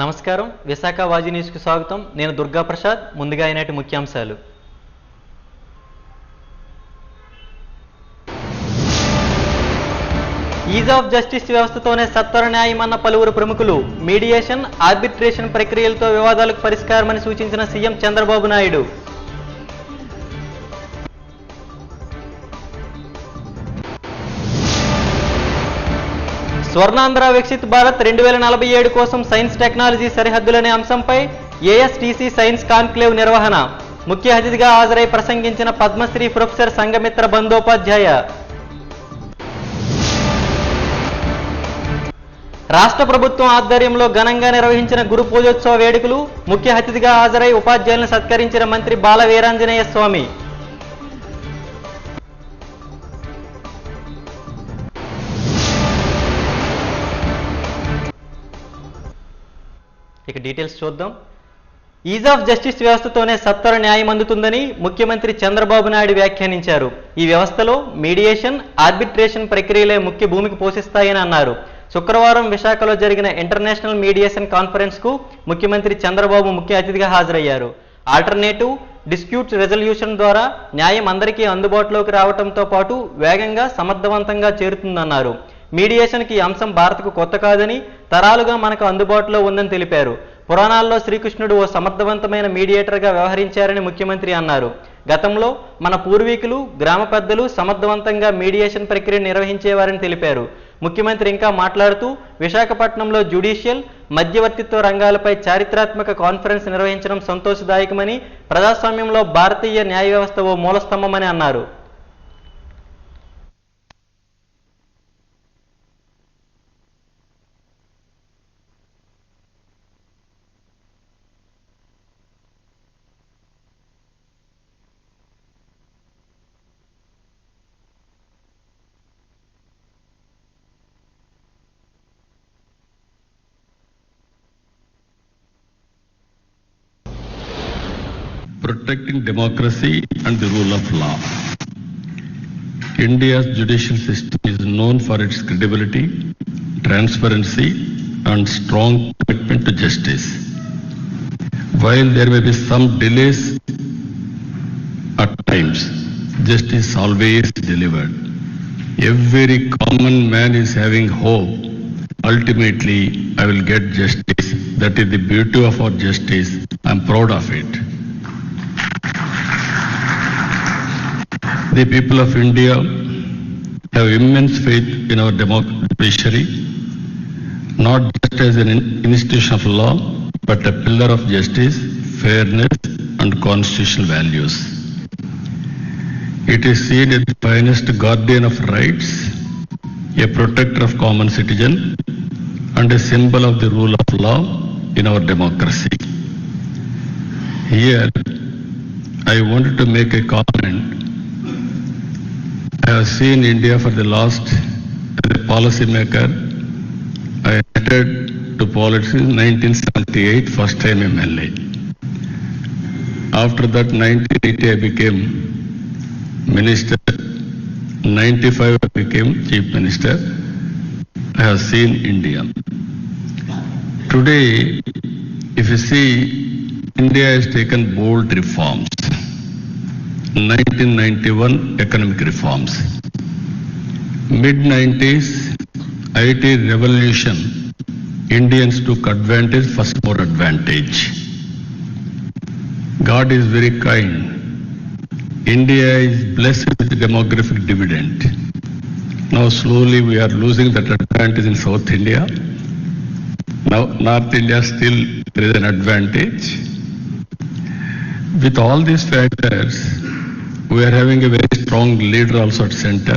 నమస్కారం విశాఖ వాజీ న్యూస్కి స్వాగతం. నేను దుర్గా ప్రసాద్. ముందుగా ఈనాటి ముఖ్యాంశాలు. ఈజ్ ఆఫ్ జస్టిస్ వ్యవస్థతోనే సత్వర న్యాయమన్న పలువురు ప్రముఖులు. మీడియేషన్, ఆర్బిట్రేషన్ ప్రక్రియలతో వివాదాలకు పరిష్కారమని సూచించిన సీఎం చంద్రబాబు నాయుడు. స్వర్ణాంధ్ర వికసిత్ భారత్ 2047 కోసం సైన్స్ టెక్నాలజీ సరిహద్దులనే అంశంపై ఏఎస్టీసీ సైన్స్ కాన్క్లేవ్ నిర్వహణ. ముఖ్య అతిథిగా హాజరై ప్రసంగించిన పద్మశ్రీ ప్రొఫెసర్ సంఘమిత్ర బందోపాధ్యాయ. రాష్ట్ర ప్రభుత్వం ఆధ్వర్యంలో ఘనంగా నిర్వహించిన గురు పూజోత్సవ వేడుకలు. ముఖ్య అతిథిగా హాజరై ఉపాధ్యాయులను సత్కరించిన మంత్రి బాల వీరాంజనేయ స్వామి. ఇక డీటెయిల్స్ చూద్దాం. ఈజ్ ఆఫ్ జస్టిస్ వ్యవస్థతోనే సత్వర న్యాయం అందుతుందని ముఖ్యమంత్రి చంద్రబాబు నాయుడు వ్యాఖ్యానించారు. ఈ వ్యవస్థలో మీడియేషన్, ఆర్బిట్రేషన్ ప్రక్రియలే ముఖ్య భూమిక పోషిస్తాయని అన్నారు. శుక్రవారం విశాఖలో జరిగిన ఇంటర్నేషనల్ మీడియేషన్ కాన్ఫరెన్స్కు ముఖ్యమంత్రి చంద్రబాబు ముఖ్య అతిథిగా హాజరయ్యారు. ఆల్టర్నేటివ్ డిస్ప్యూట్స్ రెజల్యూషన్ ద్వారా న్యాయం అందరికీ అందుబాటులోకి రావడంతో పాటు వేగంగా, సమర్థవంతంగా చేరుతుందన్నారు. మీడియేషన్కి ఈ అంశం భారత్కు కొత్త కాదని, తరాలుగా మనకు అందుబాటులో ఉందని తెలిపారు. పురాణాల్లో శ్రీకృష్ణుడు ఓ సమర్థవంతమైన మీడియేటర్గా వ్యవహరించారని ముఖ్యమంత్రి అన్నారు. గతంలో మన పూర్వీకులు, గ్రామ పెద్దలు సమర్థవంతంగా మీడియేషన్ ప్రక్రియ నిర్వహించేవారని తెలిపారు. ముఖ్యమంత్రి ఇంకా మాట్లాడుతూ విశాఖపట్నంలో జ్యుడిషియల్, మధ్యవర్తిత్వ రంగాలపై చారిత్రాత్మక కాన్ఫరెన్స్ నిర్వహించడం సంతోషదాయకమని, ప్రజాస్వామ్యంలో భారతీయ న్యాయ వ్యవస్థ ఓ మూలస్తంభమని అన్నారు. Protecting democracy and the rule of law. India's judicial system is known for its credibility, transparency, and strong commitment to justice. While there may be some delays at times, justice always delivered. Every common man is having hope. Ultimately, I will get justice. That is the beauty of our justice. I am proud of it. The people of India have immense faith in our judiciary, not just as an institution of law, but a pillar of justice, fairness, and constitutional values. It is seen as the finest guardian of rights, a protector of common citizen, and a symbol of the rule of law in our democracy. Here, I wanted to make a comment. I have seen India for the last, as a policy maker. I entered to politics in 1978, first time MLA. After that, 1980 I became minister. 95 I became chief minister. I have seen India. Today, if you see, India has taken bold reforms. 1991 economic reforms. Mid-90s IT revolution. Indians took advantage, first more advantage. God is very kind. India is blessed with demographic dividend. Now slowly we are losing that advantage in South India. Now North India still there is an advantage. With all these factors, we are having a very strong leader also at center.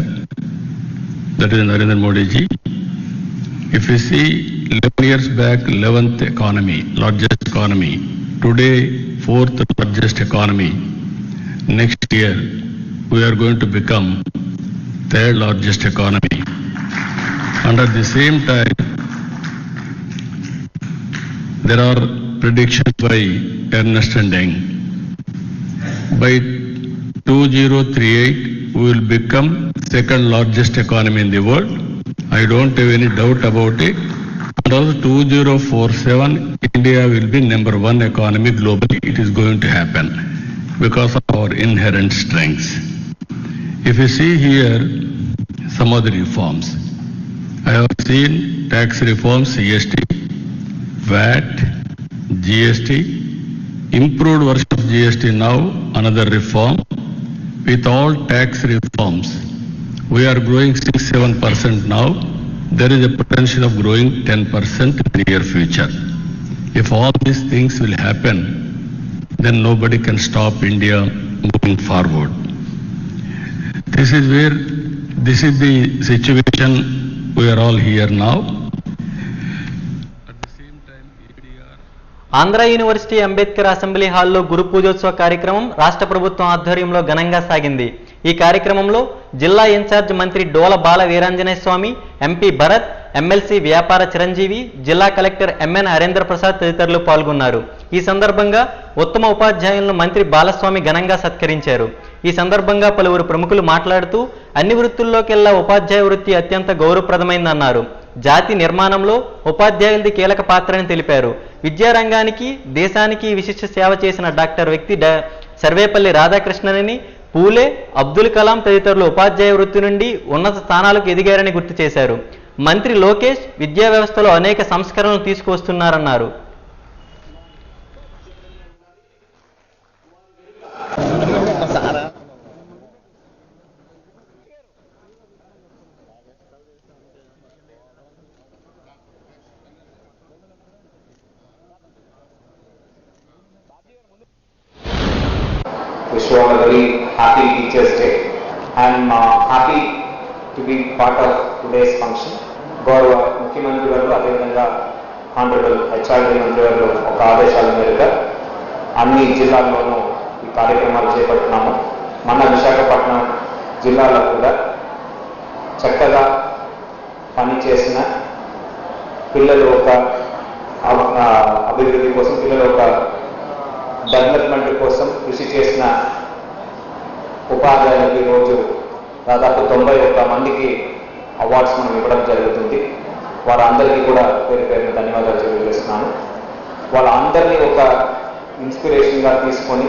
That is Narendra Modi ji. If you see 11 years back, 11th economy, largest economy. Today, 4th largest economy. Next year, we are going to become 3rd largest economy. And at the same time, there are predictions by Ernst & Young. By 2038, we will become second largest economy in the world. I don't have any doubt about it. And also 2047, India will be number one economy globally. It is going to happen because of our inherent strengths. If you see here some of the reforms, I have seen tax reforms, CST, VAT, GST, improved version of GST now, another reform. With all tax reforms, we are growing 6-7% now. There is a potential of growing 10% in the near future. If all these things will happen, then nobody can stop India moving forward. This is the situation we are all here now. At the same time, ADR. Andhra university Ambedkar assembly హాల్లో గురు పూజోత్సవ కార్యక్రమం రాష్ట్ర ప్రభుత్వం ఆధ్వర్యంలో ఘనంగా సాగింది. ఈ కార్యక్రమంలో జిల్లా ఇన్ఛార్జ్ మంత్రి డోల బాల వీరాంజనేయ స్వామి, ఎంపీ భరత్, ఎమ్మెల్సీ వ్యాపార చిరంజీవి, జిల్లా కలెక్టర్ ఎంఎన్ హరేంద్ర ప్రసాద్ తదితరులు పాల్గొన్నారు. ఈ సందర్భంగా ఉత్తమ ఉపాధ్యాయులను మంత్రి బాలస్వామి ఘనంగా సత్కరించారు. ఈ సందర్భంగా పలువురు ప్రముఖులు మాట్లాడుతూ అన్ని వృత్తుల్లోకెల్లా ఉపాధ్యాయ వృత్తి అత్యంత గౌరవప్రదమైందన్నారు. జాతి నిర్మాణంలో ఉపాధ్యాయులది కీలక పాత్రని తెలిపారు. విద్యారంగానికి, దేశానికి విశిష్ట సేవ చేసిన డాక్టర్ వ్యక్తి సర్వేపల్లి రాధాకృష్ణనని, పూలే, అబ్దుల్ కలాం తదితరులు ఉపాధ్యాయ వృత్తి నుండి ఉన్నత స్థానాలకు ఎదిగారని గుర్తు చేశారు. మంత్రి లోకేష్ విద్యా వ్యవస్థలో అనేక సంస్కరణలు తీసుకువస్తున్నారన్నారు. Wish you all a very happy Teachers' Day. I am happy to be part of today's function. గౌరవ ముఖ్యమంత్రి గారు, అదేవిధంగా ఆనరబుల్ హెచ్ఆర్డీ మంత్రి గారు ఒక ఆదేశాల మేరకు అన్ని జిల్లాల్లోనూ ఈ కార్యక్రమాలు చేపడుతున్నాము. మన విశాఖపట్నం జిల్లాలో కూడా చక్కగా పనిచేసిన పిల్లలు ఒక అభివృద్ధి కోసం, పిల్లలు ఒక డెవలప్మెంట్ కోసం కృషి చేసిన ఉపాధ్యాయులకి ఈరోజు దాదాపు 91 మందికి అవార్డ్స్ మనం ఇవ్వడం జరుగుతుంది. వారందరికీ కూడా పేరు పేరున ధన్యవాదాలు తెలియజేస్తున్నాను. వాళ్ళందరినీ ఒక ఇన్స్పిరేషన్గా తీసుకొని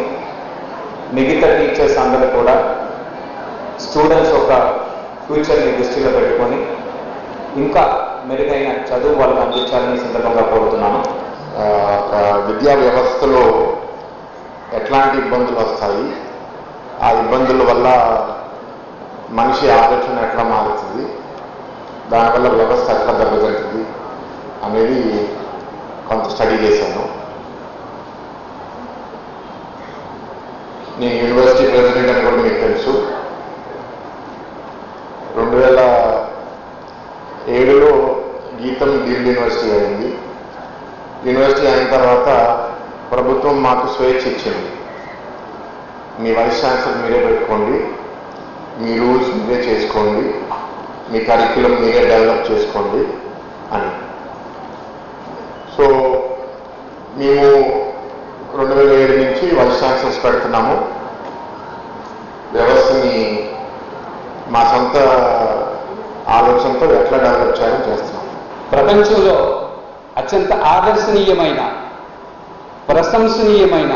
మిగతా టీచర్స్ అందరూ కూడా స్టూడెంట్స్ ఒక ఫ్యూచర్ని దృష్టిలో పెట్టుకొని ఇంకా మెరుగైన చదువు వాళ్ళకి అందించాలని సందర్భంగా కోరుతున్నాను. విద్యా వ్యవస్థలో ఎట్లాంటి ఇబ్బందులు వస్తాయి, ఆ ఇబ్బందుల వల్ల మనిషి ఆలోచన ఎట్లా మారుతుంది, దానివల్ల వ్యవస్థ ఎట్లా దెబ్బతింటుంది అనేది కొంత స్టడీ చేశాను. నేను యూనివర్సిటీ ప్రెసిడెంట్ అని కూడా మీకు తెలుసు. 2007లో గీతం డీమ్డ్ యూనివర్సిటీ అయింది. యూనివర్సిటీ అయిన తర్వాత ప్రభుత్వం మాకు స్వేచ్ఛ ఇచ్చింది. మీ వైస్ ఛాన్సలర్ మీరే పెట్టుకోండి, మీ రూల్స్ మీరే చేసుకోండి, మీ కరిక్యులం మీరే డెవలప్ చేసుకోండి అని. సో మేము 2007 నుంచి వైస్ ఛాన్సలర్స్ పెడుతున్నాము. వ్యవస్థని మా సొంత ఆలోచనతో ఎట్లా డెవలప్ చేయాలని చేస్తున్నాం. ప్రపంచంలో అత్యంత ఆదర్శనీయమైన, ప్రశంసనీయమైన,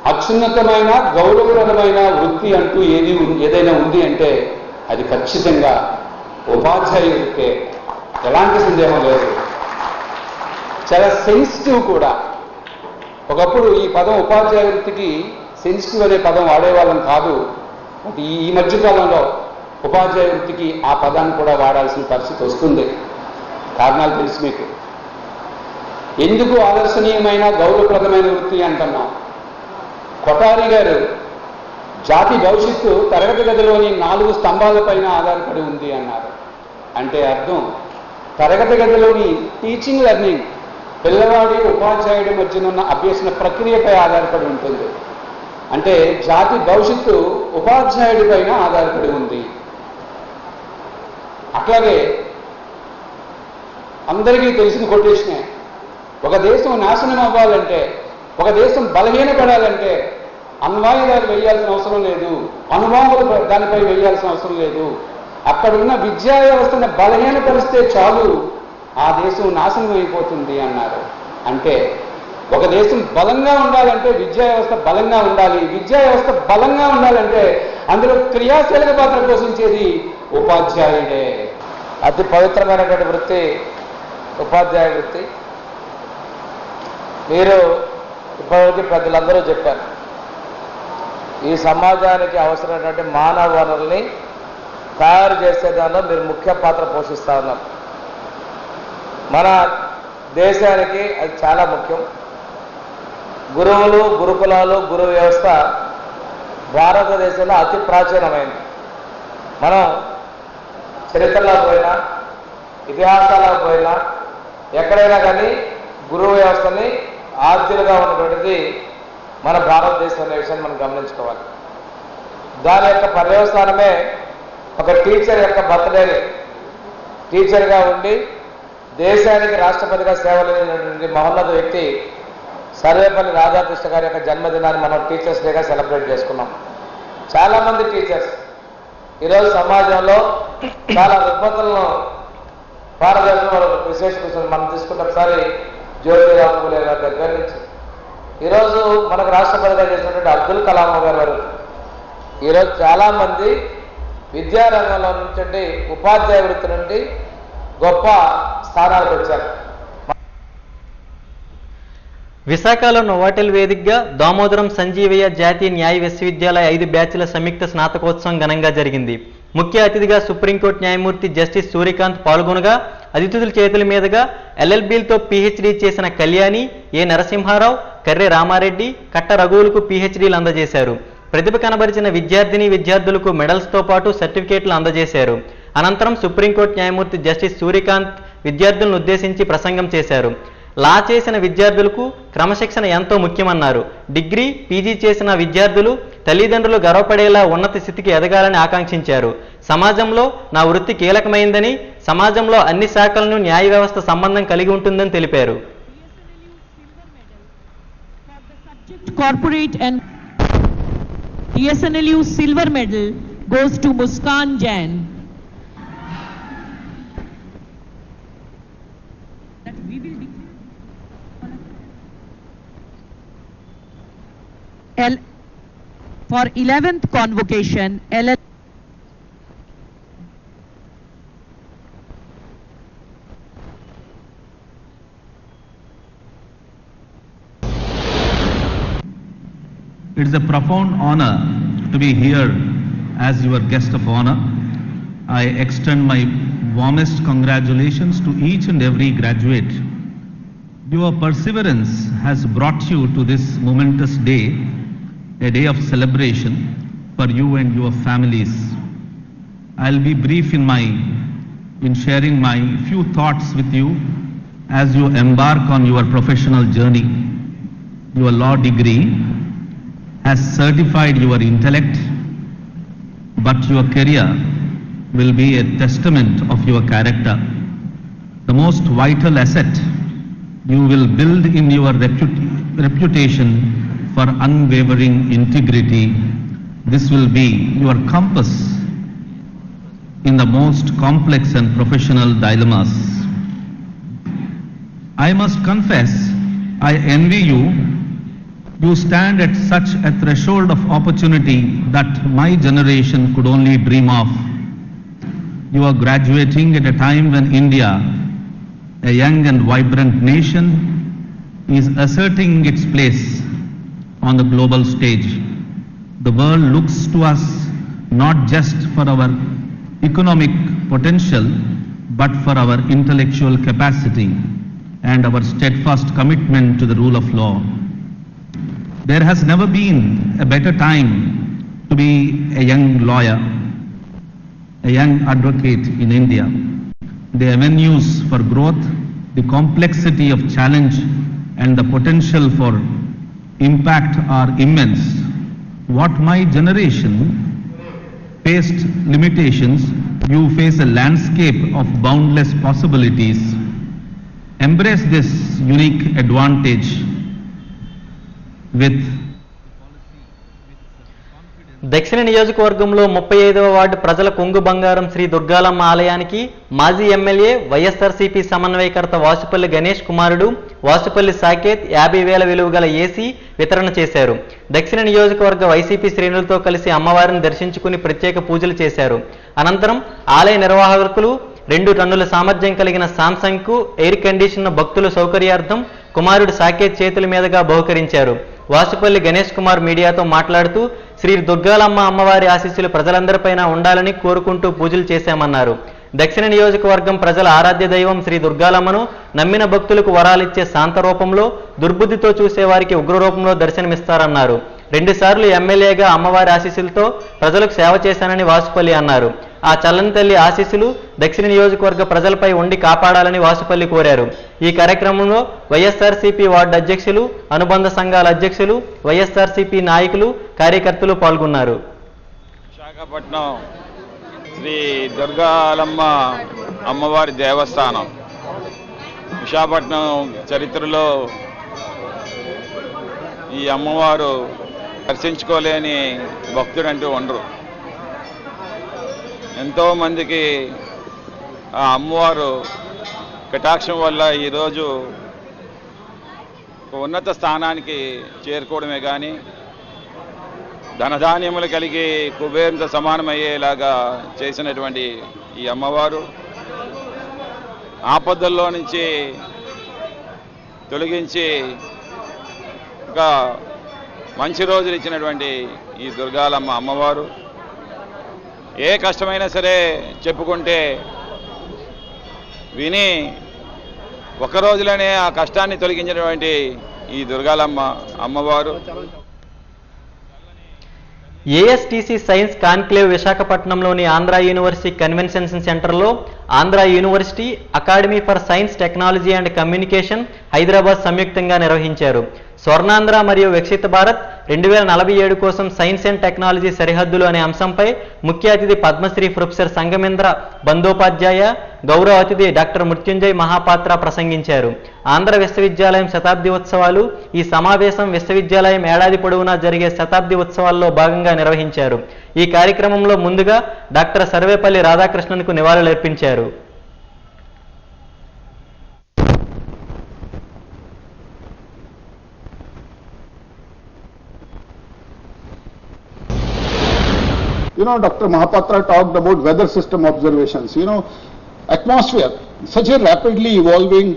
అత్యున్నతమైన, గౌరవప్రదమైన వృత్తి అంటూ ఏదైనా ఉంది అంటే అది ఖచ్చితంగా ఉపాధ్యాయ వృత్తే. ఎలాంటి సందేహం లేదు. చాలా సెన్సిటివ్ కూడా. ఒకప్పుడు ఈ పదం ఉపాధ్యాయ వృత్తికి సెన్సిటివ్ అనే పదం వాడేవాళ్ళం కాదు. ఈ మధ్యకాలంలో ఉపాధ్యాయ వృత్తికి ఆ పదాన్ని కూడా వాడాల్సిన పరిస్థితి వస్తుంది. కారణాలు తెలుసు మీకు. ఎందుకు ఆదర్శనీయమైన, గౌరవప్రదమైన వృత్తి అంటున్నాం? కొఠారి గారు జాతి భవిష్యత్తు తరగతి గదిలోని 4 స్తంభాలపైన ఆధారపడి ఉంది అన్నారు. అంటే అర్థం తరగతి గదిలోని టీచింగ్ లెర్నింగ్ పిల్లవాడి ఉపాధ్యాయుడి మధ్యనున్న అభ్యసన ప్రక్రియపై ఆధారపడి ఉంటుంది. అంటే జాతి భవిష్యత్తు ఉపాధ్యాయుడి పైన ఆధారపడి ఉంది. అట్లాగే అందరికీ తెలిసిన కొటేషనే, ఒక దేశం నాశనం అవ్వాలంటే, ఒక దేశం బలహీనపడాలంటే అణ్వాయుధాలు వేయాల్సిన అవసరం లేదు, అనుభవాలు దానిపై వేయాల్సిన అవసరం లేదు. అక్కడున్న విద్యా వ్యవస్థను బలహీనపరిస్తే చాలు ఆ దేశం నాశనం అయిపోతుంది అన్నారు. అంటే ఒక దేశం బలంగా ఉండాలంటే విద్యా వ్యవస్థ బలంగా ఉండాలి. విద్యా వ్యవస్థ బలంగా ఉండాలంటే అందులో క్రియాశీలక పాత్ర పోషించేది ఉపాధ్యాయుడే. అతి పవిత్రమైనటువంటి వృత్తి ఉపాధ్యాయ వృత్తి. మీరు ఇప్పటివరకు పెద్దలందరూ చెప్పారు, ఈ సమాజానికి అవసరమైనటువంటి మానవ వనరుల్ని తయారు చేసే దానిలో మీరు ముఖ్య పాత్ర పోషిస్తా ఉన్నారు. మన దేశానికి అది చాలా ముఖ్యం. గురువులు, గురుకులాలు, గురు వ్యవస్థ భారతదేశంలో అతి ప్రాచీనమైంది. మనం చరిత్రలో పోయినా, ఇతిహాసాలకు పోయినా, ఎక్కడైనా కానీ గురువు వ్యవస్థని ఆద్యులుగా ఉన్నటువంటిది మన భారతదేశం అనే విషయాన్ని మనం గమనించుకోవాలి. దాని యొక్క పర్యవసానమే ఒక టీచర్ యొక్క బర్త్డేని టీచర్గా ఉండి దేశానికి రాష్ట్రపతిగా సేవలేనటువంటి మహోన్నత వ్యక్తి సర్వేపల్లి రాధాకృష్ణ గారి యొక్క జన్మదినాన్ని మనం టీచర్స్ డేగా సెలబ్రేట్ చేసుకున్నాం. చాలామంది టీచర్స్ ఈరోజు సమాజంలో చాలా రుగ్మతలను భారతదేశంలో విశేషిస్తుంది. మనం తీసుకుంటే ఒకసారి జ్యోతిరావు పూలే గారి దగ్గర నుంచి ఈరోజు మనకు రాష్ట్రపతిగా చేసినటువంటి అబ్దుల్ కలాం గారి వరకు ఈరోజు చాలామంది విద్యారంగంలో నుంచి ఉపాధ్యాయ వృత్తి నుండి గొప్ప స్థానాలకు వచ్చారు. విశాఖలో నోవాటెల్ వేదికగా దామోదరం సంజీవయ్య జాతీయ న్యాయ విశ్వవిద్యాలయ 5 బ్యాచ్ల సంయుక్త స్నాతకోత్సవం ఘనంగా జరిగింది. ముఖ్య అతిథిగా సుప్రీంకోర్టు న్యాయమూర్తి జస్టిస్ సూర్యకాంత్ పాల్గొనగా అతిథుల చేతుల మీదుగా ఎల్ఎల్బీలతో పీహెచ్డీ చేసిన కళ్యాణి, ఏ నరసింహారావు, కర్రె రామారెడ్డి, కట్ట రఘువులకు పీహెచ్డీలు అందజేశారు. ప్రతిభ కనబరిచిన విద్యార్థులకు మెడల్స్తో పాటు సర్టిఫికేట్లు అందజేశారు. అనంతరం సుప్రీంకోర్టు న్యాయమూర్తి జస్టిస్ సూర్యకాంత్ విద్యార్థులను ఉద్దేశించి ప్రసంగం చేశారు. లా చేసిన విద్యార్థులకు క్రమశిక్షణ ఎంతో ముఖ్యమన్నారు. డిగ్రీ, పీజీ చేసిన విద్యార్థులు తల్లిదండ్రులు గర్వపడేలా ఉన్నత స్థితికి ఎదగాలని ఆకాంక్షించారు. సమాజంలో నా వృత్తి కీలకమైందని, సమాజంలో అన్ని శాఖలను న్యాయ వ్యవస్థ సంబంధం కలిగి ఉంటుందని తెలిపారు. Corporate and TSNLU silver medal goes to Muskan Jain. That we will declare for 11th convocation LL It is a profound honor to be here as your guest of honor. I extend my warmest congratulations to each and every graduate. Your perseverance has brought you to this momentous day, a day of celebration for you and your families. I'll be brief in sharing my few thoughts with you as you embark on your professional journey. Your law degree has certified your intellect, but your career will be a testament of your character. The most vital asset you will build in your reputation for unwavering integrity. This will be your compass in the most complex and professional dilemmas. I must confess, I envy you. You stand at such a threshold of opportunity that my generation could only dream of. You are graduating at a time when India, a young and vibrant nation, is asserting its place on the global stage. The world looks to us not just for our economic potential, but for our intellectual capacity and our steadfast commitment to the rule of law. There has never been a better time to be a young lawyer, a young advocate in India. The avenues for growth, the complexity of challenge, and the potential for impact are immense. What my generation faced limitations, you face a landscape of boundless possibilities. Embrace this unique advantage with దక్షిణ నియోజకవర్గంలో 35వ ward ప్రజల కొంగు బంగారం శ్రీ దుర్గాలమ్మ ఆలయానికి మాజీ MLA YSRCP సమన్వయకర్త వాసుపల్లి గణేష్ కుమారుడు వాసుపల్లి సాకేత్ 50,000 విలువ గల ఏసీ వితరణ చేశారు. దక్షిణ నియోజకవర్గ వైసీపీ శ్రేణులతో కలిసి అమ్మవారిని దర్శించుకుని ప్రత్యేక పూజలు చేశారు. అనంతరం ఆలయ నిర్వాహకులు 2 టన్నుల సామర్థ్యం కలిగిన సామ్సంగ్కు ఎయిర్ కండిషన్ భక్తుల సౌకర్యార్థం కుమారుడు సాకేత్ చేతుల మీదుగా బహుకరించారు. వాసుపల్లి గణేష్ కుమార్ మీడియాతో మాట్లాడుతూ శ్రీ దుర్గాలమ్మ అమ్మవారి ఆశీస్సులు ప్రజలందరిపైన ఉండాలని కోరుకుంటూ పూజలు చేశామన్నారు. దక్షిణ నియోజకవర్గం ప్రజల ఆరాధ్య దైవం శ్రీ దుర్గాలమ్మను నమ్మిన భక్తులకు వరాలిచ్చే శాంత రూపంలో, దుర్బుద్ధితో చూసేవారికి ఉగ్ర రూపంలో దర్శనమిస్తారన్నారు. 2 సార్లు ఎమ్మెల్యేగా అమ్మవారి ఆశీస్సులతో ప్రజలకు సేవ చేశానని వాసుపల్లి అన్నారు. ఆ చల్లని తల్లి ఆశీస్సులు దక్షిణ నియోజకవర్గ ప్రజలపై ఉండి కాపాడాలని వాసుపల్లి కోరారు. ఈ కార్యక్రమంలో వైఎస్ఆర్సీపీ వార్డు అధ్యక్షులు, అనుబంధ సంఘాల అధ్యక్షులు, వైఎస్ఆర్సీపీ నాయకులు, కార్యకర్తలు పాల్గొన్నారు. విశాఖపట్నం శ్రీ దుర్గాలమ్మ అమ్మవారి దేవస్థానం విశాఖపట్నం చరిత్రలో ఈ అమ్మవారు దర్శించుకోలేని భక్తుడంటూ ఉండరు. ఎంతోమందికి ఆ అమ్మవారు కటాక్షం వల్ల ఈరోజు ఒక ఉన్నత స్థానానికి చేరుకోవడమే కానీ ధనధాన్యములు కలిగి కుబేరంతో సమానమయ్యేలాగా చేసినటువంటి ఈ అమ్మవారు ఆపదల్లో నుంచి తొలగించి ఒక మంచి రోజులు ఇచ్చినటువంటి ఈ దుర్గాలమ్మ అమ్మవారు ఏ కష్టమైనా సరే చెప్పుకుంటే విని ఒక రోజులోనే ఆ కష్టాన్ని తొలగించినటువంటి ఈ దుర్గాలమ్మ అమ్మవారు. ఏఎస్టీసీ సైన్స్ కాన్క్లేవ్ విశాఖపట్నంలోని ఆంధ్ర యూనివర్సిటీ కన్వెన్షన్ సెంటర్లో Andhra university, academy for science technology and communication Hyderabad సంయుక్తంగా నిర్వహించారు. స్వర్ణాంధ్ర మరియు వికసిత భారత్ 2047 కోసం సైన్స్ అండ్ టెక్నాలజీ సరిహద్దులు అనే అంశంపై ముఖ్య అతిథి పద్మశ్రీ ప్రొఫెసర్ సంగమేంద్ర బందోపాధ్యాయ, గౌరవ అతిథి డాక్టర్ మృత్యుంజయ్ మహాపాత్ర ప్రసంగించారు. ఆంధ్ర విశ్వవిద్యాలయం శతాబ్ది ఉత్సవాలు ఈ సమావేశం విశ్వవిద్యాలయం ఏడాది పొడవునా జరిగే శతాబ్ది ఉత్సవాల్లో భాగంగా నిర్వహించారు. ఈ కార్యక్రమంలో ముందుగా డాక్టర్ సర్వేపల్లి రాధాకృష్ణన్కు నివాళులర్పించారు. Dr. Mahapatra talked about weather system observations. Atmosphere, such a rapidly evolving,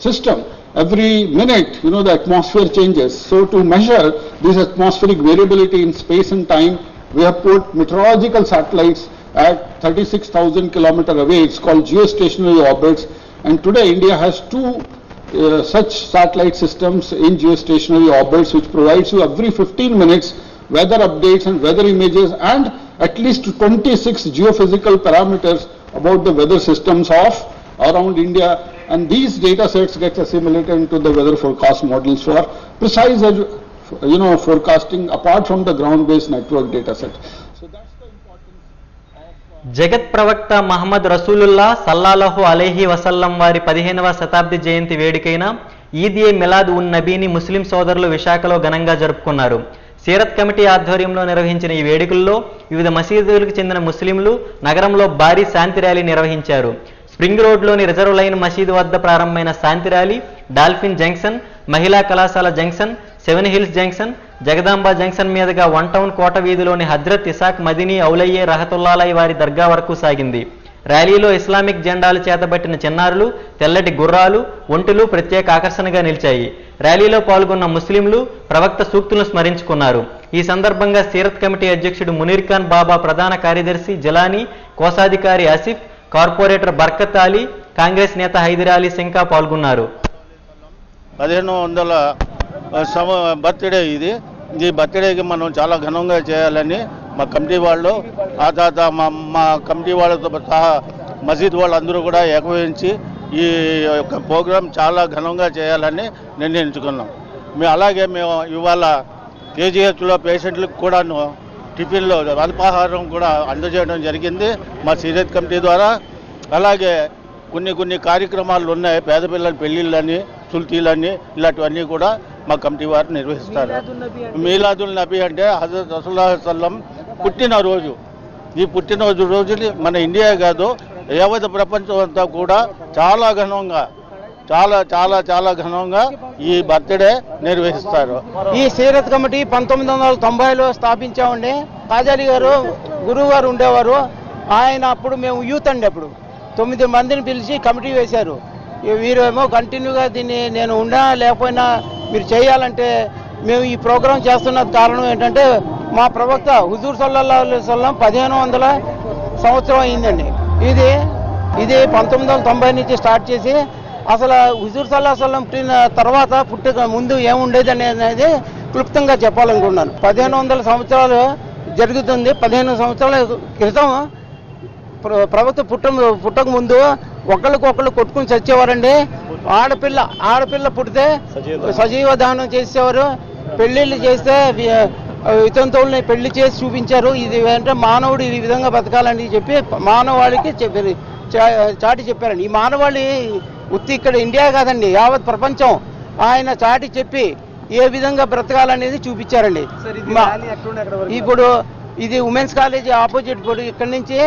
system. Every minute, the atmosphere changes. So to measure this atmospheric variability in space and time, we have put meteorological satellites at 36,000 kilometers away. It's called geostationary orbits. And today India has 2 such satellite systems in geostationary orbits, which provides you every 15 minutes weather updates and weather images and at least 26 geophysical parameters about the weather systems of around India, and these data sets get assimilated into the weather forecast models for precise forecasting apart from the ground based network data set. So that's the importance of జగత్ ప్రవక్త మహమ్మద్ రసూలుల్లా సల్లల్లాహు అలైహి వసల్లం వారి 15వ శతాబ్ది జయంతి వేడుకైన ఈద్ ఏ మిలాద్ ఉన్ నబీని ముస్లిం సోదరులు విశాఖలో ఘనంగా జరుపుకున్నారు. సీరత్ కమిటీ ఆధ్వర్యంలో నిర్వహించిన ఈ వేడుకల్లో వివిధ మసీదులకు చెందిన ముస్లింలు నగరంలో భారీ శాంతి ర్యాలీ నిర్వహించారు. స్ప్రింగ్ రోడ్లోని రిజర్వ్ లైన్ మసీదు వద్ద ప్రారంభమైన శాంతి ర్యాలీ డాల్ఫిన్ జంక్షన్, మహిళా కళాశాల junction, 7 hills junction, Jagadamba junction మీదుగా 1 టౌన్ కోట వీధిలోని హజ్రత్ ఇసాక్ మదీనీ ఔలయ్యే రహతుల్లాలై వారి దర్గా వరకు సాగింది. ర్యాలీలో ఇస్లామిక్ జెండాలు చేతబట్టిన చిన్నారులు, తెల్లటి గుర్రాలు, ఒంటెలు ప్రత్యేక ఆకర్షణగా నిలిచాయి. ర్యాలీలో పాల్గొన్న ముస్లింలు ప్రవక్త సూక్తులను స్మరించుకున్నారు. ఈ సందర్భంగా సీరత్ కమిటీ అధ్యక్షుడు మునీర్ ఖాన్ బాబా, ప్రధాన కార్యదర్శి జలానీ, కోశాధికారి ఆసిఫ్, కార్పొరేటర్ బర్కత్ అలీ, కాంగ్రెస్ నేత హైదర్ అలీ సింకా పాల్గొన్నారు. 1500 బర్త్డే ఇది. ఈ బర్త్డేకి మనం చాలా ఘనంగా చేయాలని మా కమిటీ వాళ్ళు, ఆ తర్వాత మా కమిటీ వాళ్ళతో సహా మసీద్ వాళ్ళందరూ కూడా ఏకీభవించి ఈ యొక్క ప్రోగ్రాం చాలా ఘనంగా చేయాలని నిర్ణయించుకున్నాం. అలాగే మేము ఇవాళ కేజీహెచ్లో పేషెంట్లకు కూడాను టిఫిన్లో అల్పాహారం కూడా అందజేయడం జరిగింది మా సీరత్ కమిటీ ద్వారా. అలాగే కొన్ని కార్యక్రమాలు ఉన్నాయి, పేద పిల్లల పెళ్ళిళ్ళని, చుల్తీలని, ఇలాంటివన్నీ కూడా మా కమిటీ వారు నిర్వహిస్తారు. మీలాదుల్ నబీ అంటే హజరత్ రసూలుల్లాహి సల్లం పుట్టినరోజు. ఈ పుట్టినరోజు రోజుని మన ఇండియా కాదు యావత్ ప్రపంచం అంతా కూడా చాలా ఘనంగా చాలా ఘనంగా ఈ బర్త్డే నిర్వహిస్తారు. ఈ సీరత్ కమిటీ 1990లో స్థాపించామండి. కాజాలి గారు గురువు గారు ఉండేవారు. ఆయన అప్పుడు మేము యూత్ అండి, అప్పుడు 9 మందిని పిలిచి కమిటీ వేశారు. వీరేమో కంటిన్యూగా దీన్ని నేను ఉన్నా లేకపోయినా మీరు చేయాలంటే మేము ఈ ప్రోగ్రాం చేస్తున్న కారణం ఏంటంటే మా ప్రవక్త హుజూర్ సల్లల్లాహు అలైహి వసల్లం 1500 సంవత్సరం అయిందండి. ఇది 1990 నుంచి స్టార్ట్ చేసి అసలు హుజూర్ సల్లల్లాహు అలైహి వసల్లం పుట్టిన తర్వాత పుట్టక ముందు ఏముండేది అనేది క్లుప్తంగా చెప్పాలనుకున్నాను. 1500 సంవత్సరాలు జరుగుతుంది. 15 సంవత్సరాల క్రితం ప్రవక్త పుట్టక ముందు ఒకళ్ళకొకళ్ళు కొట్టుకుని చచ్చేవారండి. ఆడపిల్ల పుడితే సజీవ దహనం చేసేవారు. పెళ్లిళ్ళు చేస్తే వితంతువుల్ని పెళ్లి చేసి చూపించారు. ఇది అంటే మానవుడు ఈ విధంగా బతకాలని చెప్పి మానవాళికి చాటి చెప్పారండి. ఈ మానవాళి ఉత్తి ఇక్కడ ఇండియా కాదండి, యావత్ ప్రపంచం ఆయన చాటి చెప్పి ఏ విధంగా బ్రతకాలనేది చూపించారండి. ఇప్పుడు ఇది ఉమెన్స్ కాలేజీ ఆపోజిట్ ఇక్కడ నుంచి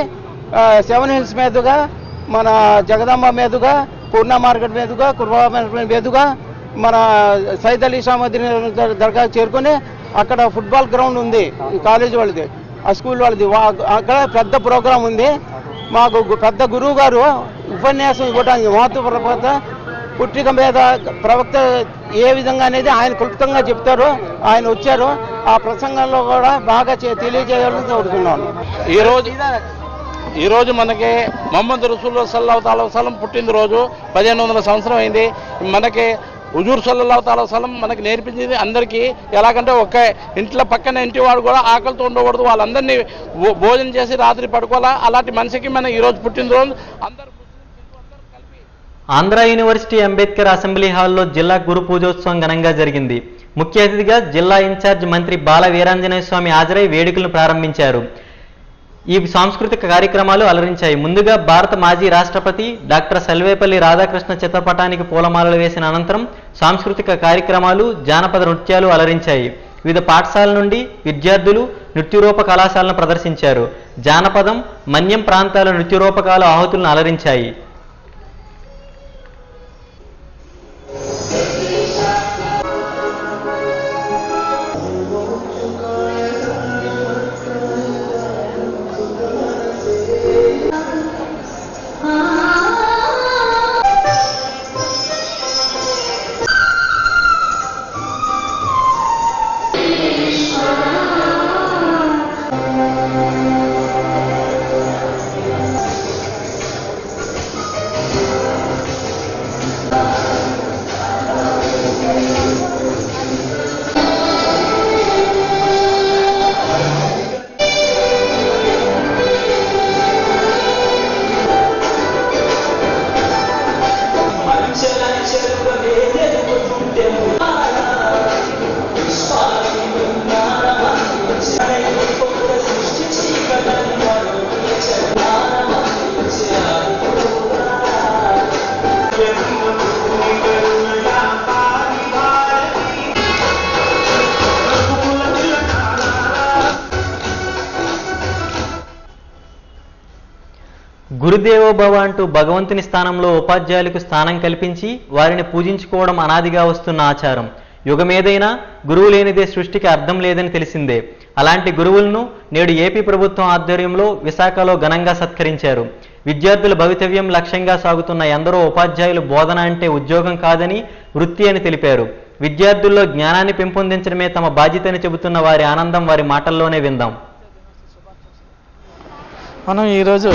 7 హిల్స్ మీదుగా మన జగదాంబ మీదుగా పూర్ణ మార్కెట్ మీదుగా కుర్బా మార్కెట్ మీదుగా మన సైద్ అలీ షా మదీనా దర్గా చేరుకొని అక్కడ ఫుట్బాల్ గ్రౌండ్ ఉంది కాలేజీ వాళ్ళది, ఆ స్కూల్ వాళ్ళది. అక్కడ పెద్ద ప్రోగ్రాం ఉంది. మాకు పెద్ద గురువు గారు ఉపన్యాసం ఇవ్వడానికి మహత్వపూర్వక పుట్టిక మీద ప్రవక్త ఏ విధంగా అనేది ఆయన క్లుప్తంగా చెప్తారు. ఆయన వచ్చారు. ఆ ప్రసంగంలో కూడా బాగా తెలియజేయాలని కోరుతున్నాను. ఈరోజు మనకి మొహమ్మద్ రసూలుల్లాహి సల్లల్లాహు అలైహి వసల్లం పుట్టినరోజు 1500 సంవత్సరం అయింది. మనకి హుజూర్ సల్లల్లాహు అలైహి వసల్లం మనకి నేర్పించింది అందరికీ ఎలాగంటే ఒక ఇంట్లో పక్కన ఇంటి వాడు కూడా ఆకలితో ఉండకూడదు, వాళ్ళందరినీ భోజనం చేసి రాత్రి పడుకోవాలా. అలాంటి మనిషికి మన ఈరోజు పుట్టినరోజు అందరూ ఆంధ్ర యూనివర్సిటీ అంబేద్కర్ అసెంబ్లీ హాల్లో జిల్లా గురు పూజోత్సవం ఘనంగా జరిగింది. ముఖ్య అతిథిగా జిల్లా ఇన్ఛార్జ్ మంత్రి బాల వీరాంజనేయ స్వామి హాజరై వేడుకలను ప్రారంభించారు. ఈ సాంస్కృతిక కార్యక్రమాలు అలరించాయి. ముందుగా భారత మాజీ రాష్ట్రపతి డాక్టర్ సల్వేపల్లి రాధాకృష్ణ చిత్రపటానికి పూలమాలలు వేసిన అనంతరం సాంస్కృతిక కార్యక్రమాలు, జానపద నృత్యాలు అలరించాయి. వివిధ పాఠశాలల నుండి విద్యార్థులు నృత్యరూప కళాశాలను ప్రదర్శించారు. జానపదం, మన్యం ప్రాంతాల నృత్యరూపకాలు ఆహుతులను అలరించాయి. గురుదేవోభవ అంటూ భగవంతుని స్థానంలో ఉపాధ్యాయులకు స్థానం కల్పించి వారిని పూజించుకోవడం అనాదిగా వస్తున్న ఆచారం. యుగమేదైనా గురువు లేనిదే సృష్టికి అర్థం లేదని తెలిసిందే. అలాంటి గురువులను నేడు ఏపీ ప్రభుత్వం ఆధ్వర్యంలో విశాఖలో ఘనంగా సత్కరించారు. విద్యార్థుల భవితవ్యం లక్ష్యంగా సాగుతున్న ఎందరో ఉపాధ్యాయులు బోధన అంటే ఉద్యోగం కాదని వృత్తి అని తెలిపారు. విద్యార్థుల్లో జ్ఞానాన్ని పెంపొందించడమే తమ బాధ్యతని చెబుతున్న వారి ఆనందం వారి మాటల్లోనే విందాం. మనం ఈరోజు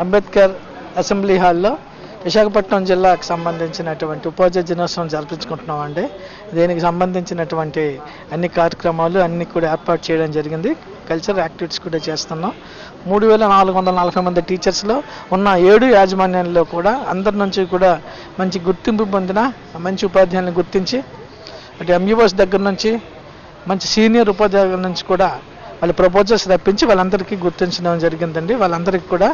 అంబేద్కర్ అసెంబ్లీ హాల్లో విశాఖపట్నం జిల్లాకు సంబంధించినటువంటి ఉపాధ్యాయ దినోత్సవం జరిపించుకుంటున్నామండి. దీనికి సంబంధించినటువంటి అన్ని కార్యక్రమాలు అన్ని కూడా ఏర్పాటు చేయడం జరిగింది. కల్చరల్ యాక్టివిటీస్ కూడా చేస్తున్నాం. 3440 మంది టీచర్స్లో ఉన్న 7 యాజమాన్యాల్లో కూడా అందరి నుంచి కూడా మంచి గుర్తింపు పొందిన మంచి ఉపాధ్యాయులను గుర్తించి అటు ఎంయూఎస్ దగ్గర నుంచి మంచి సీనియర్ ఉపాధ్యాయుల నుంచి కూడా వాళ్ళ ప్రపోజల్స్ రప్పించి వాళ్ళందరికీ గుర్తించడం జరిగిందండి. వాళ్ళందరికీ కూడా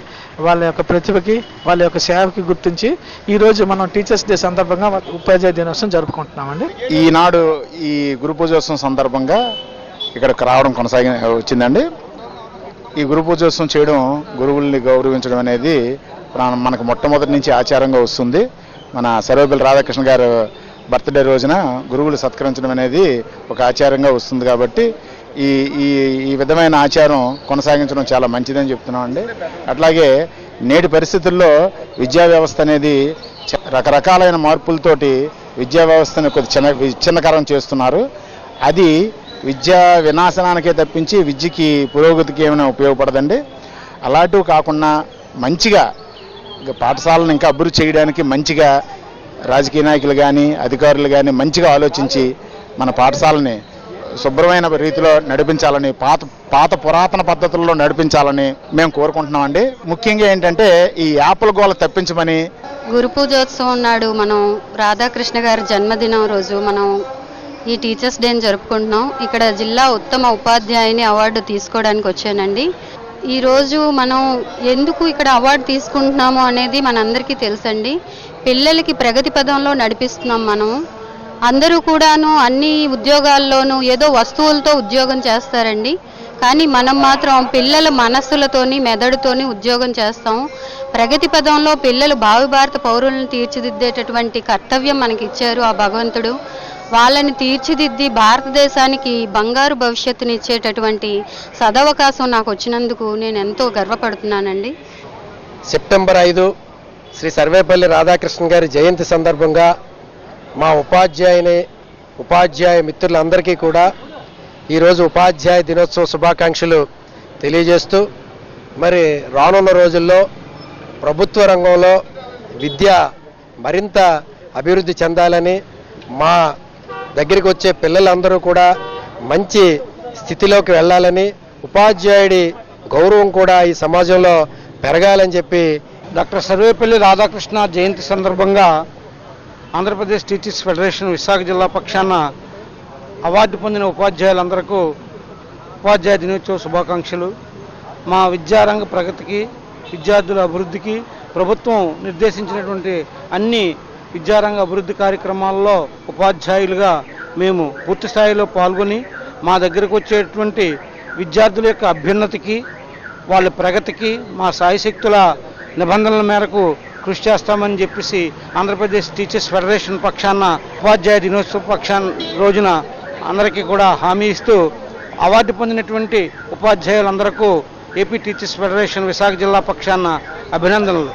వాళ్ళ యొక్క ప్రతిభకి వాళ్ళ యొక్క సేవకి గుర్తించి ఈరోజు మనం టీచర్స్ డే సందర్భంగా ఉపాధ్యాయ దినోత్సవం జరుపుకుంటున్నామండి. ఈనాడు ఈ గురు పూజోత్సవం సందర్భంగా ఇక్కడికి రావడం వచ్చిందండి. ఈ గురు పూజోత్సవం చేయడం, గురువుల్ని గౌరవించడం అనేది మనకు మొట్టమొదటి నుంచి ఆచారంగా వస్తుంది. మన సర్వేపల్లి రాధాకృష్ణ గారు బర్త్డే రోజున గురువులు సత్కరించడం అనేది ఒక ఆచారంగా వస్తుంది. కాబట్టి ఈ ఈ ఈ విధమైన ఆచారం కొనసాగించడం చాలా మంచిదని చెప్తున్నామండి. అట్లాగే నేటి పరిస్థితుల్లో విద్యా వ్యవస్థ అనేది రకరకాలైన మార్పులతోటి విద్యా వ్యవస్థను కొద్ది విచ్ఛిన్నకరం చేస్తున్నారు. అది విద్యా వినాశనానికే తప్పించి విద్యకి పురోగతికి ఏమైనా ఉపయోగపడదండి. అలాంటివి కాకుండా మంచిగా పాఠశాలను ఇంకా అభివృద్ధి చేయడానికి మంచిగా రాజకీయ నాయకులు కానీ అధికారులు కానీ మంచిగా ఆలోచించి మన పాఠశాలని శుభ్రమైన రీతిలో నడిపించాలని, పాత పురాతన పద్ధతుల్లో నడిపించాలని మేము కోరుకుంటున్నామండి. ముఖ్యంగా ఏంటంటే ఈ యాపల గోల తప్పించమని గురు పూజోత్సవం నాడు మనం రాధాకృష్ణ గారి జన్మదినం రోజు మనం ఈ టీచర్స్ డేని జరుపుకుంటున్నాం. ఇక్కడ జిల్లా ఉత్తమ ఉపాధ్యాయుని అవార్డు తీసుకోవడానికి వచ్చానండి. ఈరోజు మనం ఎందుకు ఇక్కడ అవార్డు తీసుకుంటున్నాము అనేది మనందరికీ తెలుసండి. పిల్లలకి ప్రగతి పదంలో నడిపిస్తున్నాం. మనం అందరూ కూడాను అన్ని ఉద్యోగాల్లోనూ ఏదో వస్తువులతో ఉద్యోగం చేస్తారండి. కానీ మనం మాత్రం పిల్లల మనస్సులతోని మెదడుతోని ఉద్యోగం చేస్తాం. ప్రగతి పదంలో పిల్లలు భావి భారత పౌరులను తీర్చిదిద్దేటటువంటి కర్తవ్యం మనకి ఇచ్చారు ఆ భగవంతుడు. వాళ్ళని తీర్చిదిద్ది భారతదేశానికి బంగారు భవిష్యత్తునిచ్చేటటువంటి సదవకాశం నాకు వచ్చినందుకు నేను ఎంతో గర్వపడుతున్నానండి. సెప్టెంబర్ 5 శ్రీ సర్వేపల్లి రాధాకృష్ణ గారి జయంతి సందర్భంగా మా ఉపాధ్యాయ మిత్రులందరికీ కూడా ఈరోజు ఉపాధ్యాయ దినోత్సవ శుభాకాంక్షలు తెలియజేస్తూ, మరి రానున్న రోజుల్లో ప్రభుత్వ రంగంలో విద్య మరింత అభివృద్ధి చెందాలని, మా దగ్గరికి వచ్చే పిల్లలందరూ కూడా మంచి స్థితిలోకి వెళ్ళాలని, ఉపాధ్యాయుడి గౌరవం కూడా ఈ సమాజంలో పెరగాలని చెప్పి డాక్టర్ సర్వేపల్లి రాధాకృష్ణ జయంతి సందర్భంగా ఆంధ్రప్రదేశ్ టీచర్స్ ఫెడరేషన్ విశాఖ జిల్లా పక్షాన అవార్డు పొందిన ఉపాధ్యాయులందరికీ ఉపాధ్యాయ దినోత్సవ శుభాకాంక్షలు. మా విద్యారంగ ప్రగతికి, విద్యార్థుల అభివృద్ధికి ప్రభుత్వం నిర్దేశించినటువంటి అన్ని విద్యారంగ అభివృద్ధి కార్యక్రమాల్లో ఉపాధ్యాయులుగా మేము పూర్తి స్థాయిలో పాల్గొని మా దగ్గరకు వచ్చేటువంటి విద్యార్థుల యొక్క అభ్యున్నతికి, వాళ్ళ ప్రగతికి మా సాయశక్తుల నిబంధనల మేరకు కృషి చేస్తామని చెప్పేసి ఆంధ్రప్రదేశ్ టీచర్స్ ఫెడరేషన్ పక్షాన ఉపాధ్యాయ దినోత్సవ రోజున అందరికీ కూడా హామీ ఇస్తూ అవార్డు పొందినటువంటి ఉపాధ్యాయులందరికీ ఏపీ టీచర్స్ ఫెడరేషన్ విశాఖ జిల్లా పక్షాన అభినందనలు.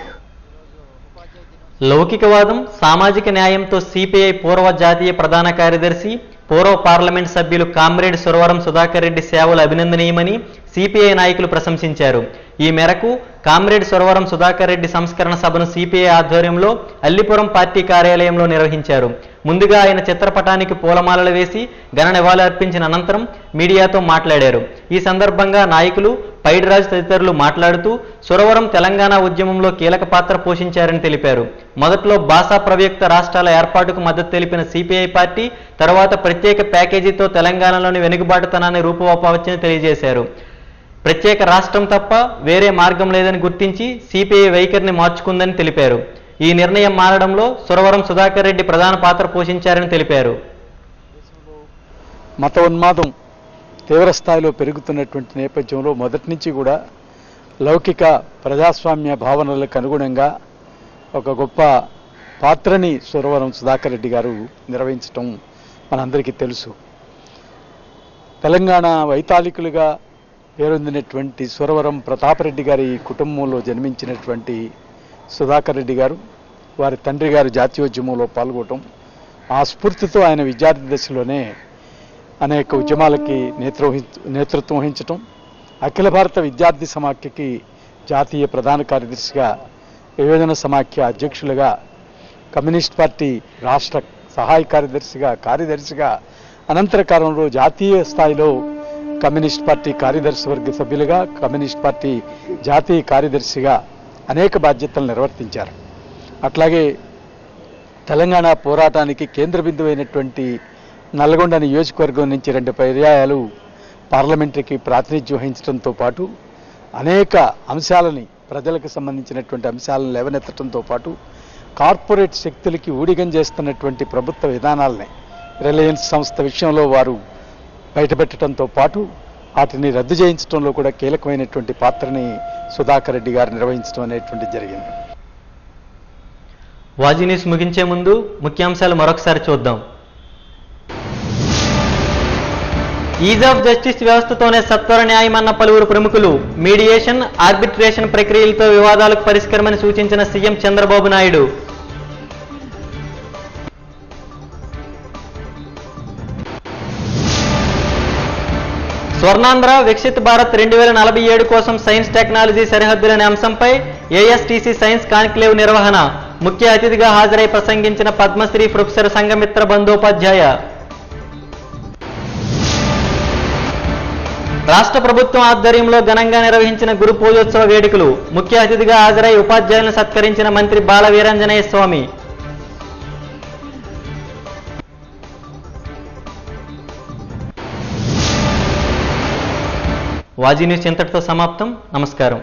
లౌకికవాదం, సామాజిక న్యాయంతో సిపిఐ పూర్వ జాతీయ ప్రధాన కార్యదర్శి, పూర్వ పార్లమెంట్ సభ్యులు కామ్రేడ్ సురవరం సుధాకర్ రెడ్డి సేవలు అభినందనీయమని సిపిఐ నాయకులు ప్రశంసించారు. ఈ మేరకు కామ్రేడ్ సురవరం సుధాకర్ రెడ్డి సంస్కరణ సభను సిపిఐ ఆధ్వర్యంలో అల్లిపురం పార్టీ కార్యాలయంలో నిర్వహించారు. ముందుగా ఆయన చిత్రపటానికి పూలమాలలు వేసి ఘన నివాళులు అర్పించిన అనంతరం మీడియాతో మాట్లాడారు. ఈ సందర్భంగా నాయకులు పైడిరాజు తదితరులు మాట్లాడుతూ సురవరం తెలంగాణ ఉద్యమంలో కీలక పాత్ర పోషించారని తెలిపారు. మొదట్లో భాషా ప్రవ్యక్త రాష్ట్రాల ఏర్పాటుకు మద్దతు తెలిపిన సిపిఐ పార్టీ తర్వాత ప్రత్యేక ప్యాకేజీతో తెలంగాణలోని వెనుకబాటుతనాన్ని రూపుమాపవచ్చని తెలియజేశారు. ప్రత్యేక రాష్ట్రం తప్ప వేరే మార్గం లేదని గుర్తించి సిపిఐ వైఖరిని మార్చుకుందని తెలిపారు. ఈ నిర్ణయం మారడంలో సురవరం సుధాకర్ రెడ్డి ప్రధాన పాత్ర పోషించారని తెలిపారు. మత ఉన్మాదం తీవ్రస్థాయిలో పెరుగుతున్నటువంటి నేపథ్యంలో మొదటి నుంచి కూడా లౌకిక ప్రజాస్వామ్య భావనలకు అనుగుణంగా ఒక గొప్ప పాత్రని సురవరం సుధాకర్ రెడ్డి గారు నిర్వహించటం మనందరికీ తెలుసు. తెలంగాణ వైతాళికులుగా పేరొందినటువంటి సురవరం ప్రతాపరెడ్డి గారి కుటుంబంలో జన్మించినటువంటి సుధాకర్ రెడ్డి గారు, వారి తండ్రి గారు జాతీయోద్యమంలో పాల్గొనడం, ఆ స్ఫూర్తితో ఆయన విద్యార్థి దశలోనే అనేక ఉద్యమాలకి నేతృత్వం వహించటం, అఖిల భారత విద్యార్థి సమాఖ్యకి జాతీయ ప్రధాన కార్యదర్శిగా, విభజన సమాఖ్య అధ్యక్షులుగా, కమ్యూనిస్ట్ పార్టీ రాష్ట్ర సహాయ కార్యదర్శిగా అనంతర కాలంలో జాతీయ స్థాయిలో కమ్యూనిస్ట్ పార్టీ కార్యదర్శి వర్గ సభ్యులుగా, కమ్యూనిస్ట్ పార్టీ జాతీయ కార్యదర్శిగా అనేక బాధ్యతలు నిర్వర్తించారు. అట్లాగే తెలంగాణ పోరాటానికి కేంద్ర బిందువైనటువంటి నల్గొండ నియోజకవర్గం నుంచి 2 పర్యాయాలు పార్లమెంటరీకి ప్రాతినిధ్యం వహించడంతో పాటు అనేక అంశాలని ప్రజలకు సంబంధించినటువంటి అంశాలను లేవనెత్తడంతో పాటు కార్పొరేట్ శక్తులకి ఊడిగం చేస్తున్నటువంటి ప్రభుత్వ విధానాలని రిలయన్స్ సంస్థ విషయంలో వారు బయటపెట్టడంతో పాటు వాటిని రద్దు చేయించడంలో కూడా కీలకమైనటువంటి పాత్రని సుధాకర్ రెడ్డి గారు నిర్వహించడం అనేటువంటిది జరిగింది. వాజీ న్యూస్ ముగించే ముందు ముఖ్యాంశాలు మరొకసారి చూద్దాం. ఈజ్ ఆఫ్ జస్టిస్ వ్యవస్థతోనే సత్వర న్యాయమన్న పలువురు ప్రముఖులు. మీడియేషన్, ఆర్బిట్రేషన్ ప్రక్రియలతో వివాదాలకు పరిష్కారమని సూచించిన సీఎం చంద్రబాబు నాయుడు. స్వర్ణాంధ్ర వికసిత్ భారత్ 2047 కోసం సైన్స్ టెక్నాలజీ సరిహద్దులనే అంశంపై ఏఎస్టీసీ సైన్స్ కాన్క్లేవ్ నిర్వహణ. ముఖ్య అతిథిగా హాజరై ప్రసంగించిన పద్మశ్రీ ప్రొఫెసర్ సంఘమిత్ర బందోపాధ్యాయ. రాష్ట్ర ప్రభుత్వం ఆధ్వర్యంలో ఘనంగా నిర్వహించిన గురు పూజోత్సవ వేడుకలు. ముఖ్య అతిథిగా హాజరై ఉపాధ్యాయులను సత్కరించిన మంత్రి బాల వీరాంజనేయ స్వామి. వాజీ న్యూస్ ఇంతటితో సమాప్తం. నమస్కారం.